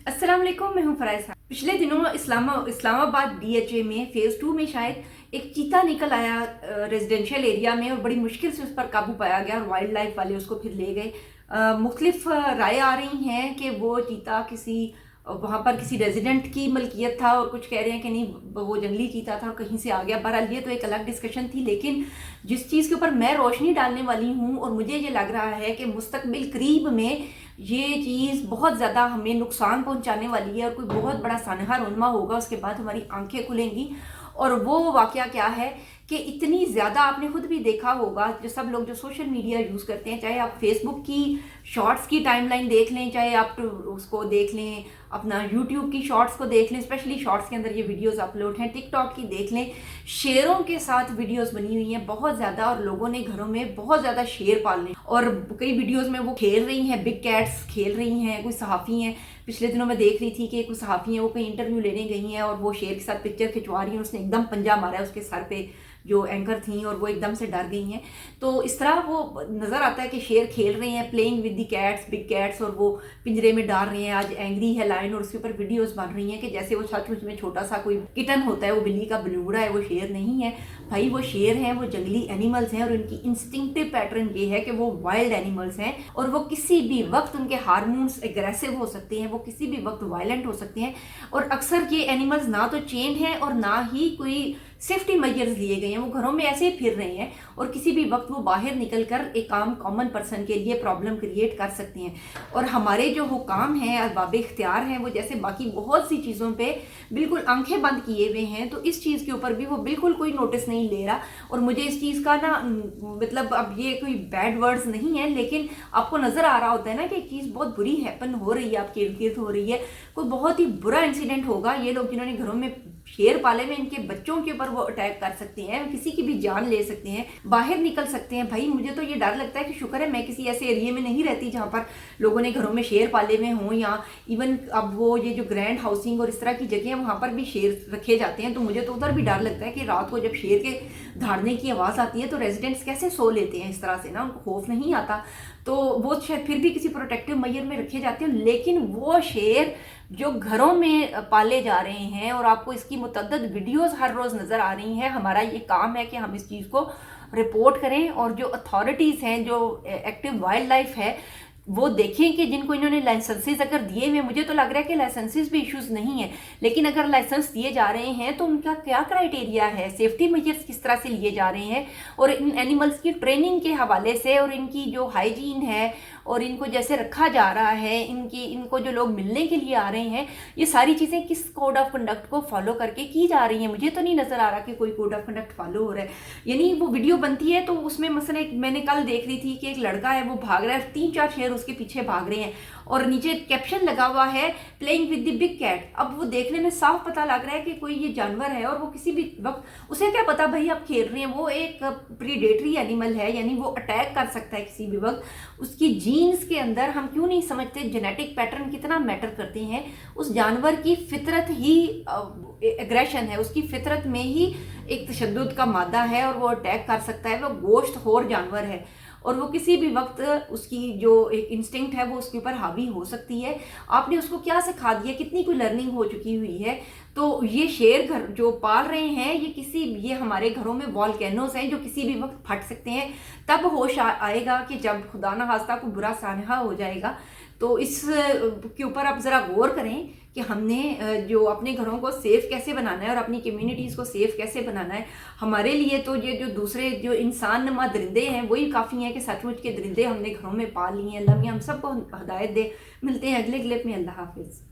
अस्सलाम वालेकुम, मैं हूं फराइज खान। पिछले दिनों इस्लामाबाद DHA में फेज़ 2 में शायद एक चीता निकल आया रेजिडेंशियल एरिया में, और बड़ी मुश्किल से उस पर काबू पाया गया और वाइल्ड लाइफ वाले उसको फिर ले गए। मुख्तलिफ राय आ रही हैं कि वो चीता वहाँ पर किसी रेजिडेंट की मलकियत था, और कुछ कह रहे हैं कि नहीं वो जंगली चीता था और कहीं से आ गया। बहरहाल ये तो एक अलग डिस्कशन थी, लेकिन जिस चीज़ के ऊपर मैं रोशनी डालने वाली हूँ और मुझे ये लग रहा है कि मुस्तकबिल करीब में ये चीज़ बहुत ज़्यादा हमें नुकसान पहुँचाने वाली है और कोई बहुत बड़ा सानहा रोनमा होगा, उसके बाद हमारी आंखें खुलेंगी। और वो वाक़या क्या है कि इतनी ज़्यादा आपने खुद भी देखा होगा, जो सब लोग जो सोशल मीडिया यूज़ करते हैं, चाहे आप फेसबुक की शॉर्ट्स की टाइमलाइन देख लें, चाहे आप उसको देख लें, अपना यूट्यूब की शॉर्ट्स को देख लें, स्पेशली शॉर्ट्स के अंदर ये वीडियोस अपलोड हैं, टिकटॉक की देख लें, शेरों के साथ वीडियोस बनी हुई हैं बहुत ज़्यादा, और लोगों ने घरों में बहुत ज़्यादा शेर पाल लें। और कई वीडियोस में वो खेल रही हैं, बिग कैट्स खेल रही हैं। कोई सहाफ़ी हैं, पिछले दिनों मैं देख रही थी कि कोई सहाफ़ी हैं, वो कहीं इंटरव्यू लेने गई हैं और वो शेर के साथ पिक्चर खिंचवा रही हैं, उसने एकदम पंजा मारा है उसके सर पे जो एंकर थी, और वो एकदम से डर गई हैं। तो इस तरह वो नज़र आता है कि शेर खेल रहे हैं, playing with the cats, big cats, और वो पिंजरे में डाल रहे हैं। आज एंग्री है लायन, और उसके ऊपर वीडियोस बन रही हैं कि जैसे वो सचमुच में छोटा सा कोई किटन होता है, वो बिल्ली का बलूंगड़ा है, वो शेर नहीं है। भाई वो शेर हैं, वो जंगली एनिमल्स हैं, और उनकी इंस्टिंक्टिव पैटर्न ये है कि वो वाइल्ड एनिमल्स हैं, और वो किसी भी वक्त उनके हार्मोन्स एग्रेसिव हो सकते हैं, वो किसी भी वक्त वायलेंट हो सकते हैं। और अक्सर ये एनिमल्स ना तो चेन हैं और ना ही कोई सेफ्टी मेजर्स लिए गए हैं, वो घरों में ऐसे ही फिर रहे हैं, और किसी भी वक्त वो बाहर निकलकर एक आम कॉमन पर्सन के लिए प्रॉब्लम क्रिएट कर सकते हैं। और हमारे जो हुकाम हैं, अरबाब इख्तियार हैं, वो जैसे बाकी बहुत सी चीज़ों पे बिल्कुल आंखें बंद किए हुए हैं, तो इस चीज़ के ऊपर भी वो बिल्कुल कोई नोटिस नहीं ले रहा। और मुझे इस चीज़ का ना मतलब, अब ये कोई बैड वर्ड्स नहीं है, लेकिन आपको नज़र आ रहा होता है ना कि एक चीज़ बहुत बुरी हैपन हो रही है, आपके इर्द गिर्द हो रही है, कोई बहुत ही बुरा इंसिडेंट होगा। ये लोग जिन्होंने घरों में शेर पाले में, इनके बच्चों के ऊपर वो अटैक कर सकते हैं, किसी की भी जान ले सकते हैं, बाहर निकल सकते हैं। भाई मुझे तो ये डर लगता है कि शुक्र है मैं किसी ऐसे एरिया में नहीं रहती जहाँ पर लोगों ने घरों में शेर पाले में हों, या इवन अब वो ये जो ग्रैंड हाउसिंग और इस तरह की जगह है वहाँ पर भी शेर रखे जाते हैं। तो मुझे तो उधर भी डर लगता है कि रात को जब शेर के धाड़ने की आवाज़ आती है तो रेजिडेंट्स कैसे सो लेते हैं इस तरह से ना, उनको खौफ नहीं आता। तो वो शायद फिर भी किसी प्रोटेक्टिव मेजर में रखे जाते हैं, लेकिन वो शेर जो घरों में पाले जा रहे हैं, और आपको इसकी मुतअद्दिद वीडियोस हर रोज़ नज़र आ रही हैं। हमारा ये काम है कि हम इस चीज़ को रिपोर्ट करें, और जो अथॉरिटीज़ हैं, जो एक्टिव वाइल्ड लाइफ है, वो देखें कि जिनको इन्होंने लाइसेंसेस अगर दिए हुए, मुझे तो लग रहा है कि लाइसेंसेस भी इश्यूज़ नहीं है, लेकिन अगर लाइसेंस दिए जा रहे हैं तो उनका क्या क्राइटेरिया है, सेफ्टी मेजर्स किस तरह से लिए जा रहे हैं, और इन एनिमल्स की ट्रेनिंग के हवाले से, और इनकी जो हाइजीन है, और इनको जैसे रखा जा रहा है, इनको जो लोग मिलने के लिए आ रहे हैं, ये सारी चीज़ें किस कोड ऑफ कंडक्ट को फॉलो करके की जा रही हैं। मुझे तो नहीं नज़र आ रहा कि कोई कोड ऑफ कंडक्ट फॉलो हो रहा है। यानी वो वीडियो बनती है तो उसमें मसला मैंने कल देख रही थी कि एक लड़का है, वो भाग रहा है, 3-4 शेर उसके पीछे भाग रहे हैं, और नीचे कैप्शन लगा हुआ है playing with the big cat. अब वो देखने में साफ पता लग रहा है कि कोई ये जानवर है, और वो किसी भी वक्त, उसे क्या पता भाई आप खेल रहे हैं, वो एक प्रीडेटरी एनिमल है, यानी वो अटैक कर सकता है किसी भी वक्त। उसकी जीन्स के अंदर हम क्यों नहीं समझते जेनेटिक पैटर्न कितना मैटर करते हैं। उस जानवर की फितरत ही एग्रेशन है, उसकी फितरत में ही एक तशद्दुद का मादा है, और वो अटैक कर सकता है। वो गोश्तखोर जानवर है, और वो किसी भी वक्त उसकी जो एक इंस्टिंक्ट है वो उसके ऊपर हावी हो सकती है। आपने उसको क्या सिखा दिया, कितनी कोई लर्निंग हो चुकी हुई है। तो ये शेर घर जो पाल रहे हैं, ये हमारे घरों में वॉल्केनोस हैं जो किसी भी वक्त फट सकते हैं। तब होश आएगा कि जब खुदा न खास्ता को बुरा सानहा हो जाएगा। तो इस के ऊपर आप ज़रा गौर करें कि हमने जो अपने घरों को सेफ़ कैसे बनाना है और अपनी कम्युनिटीज़ को सेफ़ कैसे बनाना है। हमारे लिए तो ये जो दूसरे जो इंसान नुमा दरिंदे हैं वही काफ़ी हैं कि सचमुच के दरिंदे हमने घरों में पाल लिए हैं। अल्लाह मियां हम सबको हिदायत दे। मिलते हैं अगले क्लिप में। अल्लाह हाफिज़।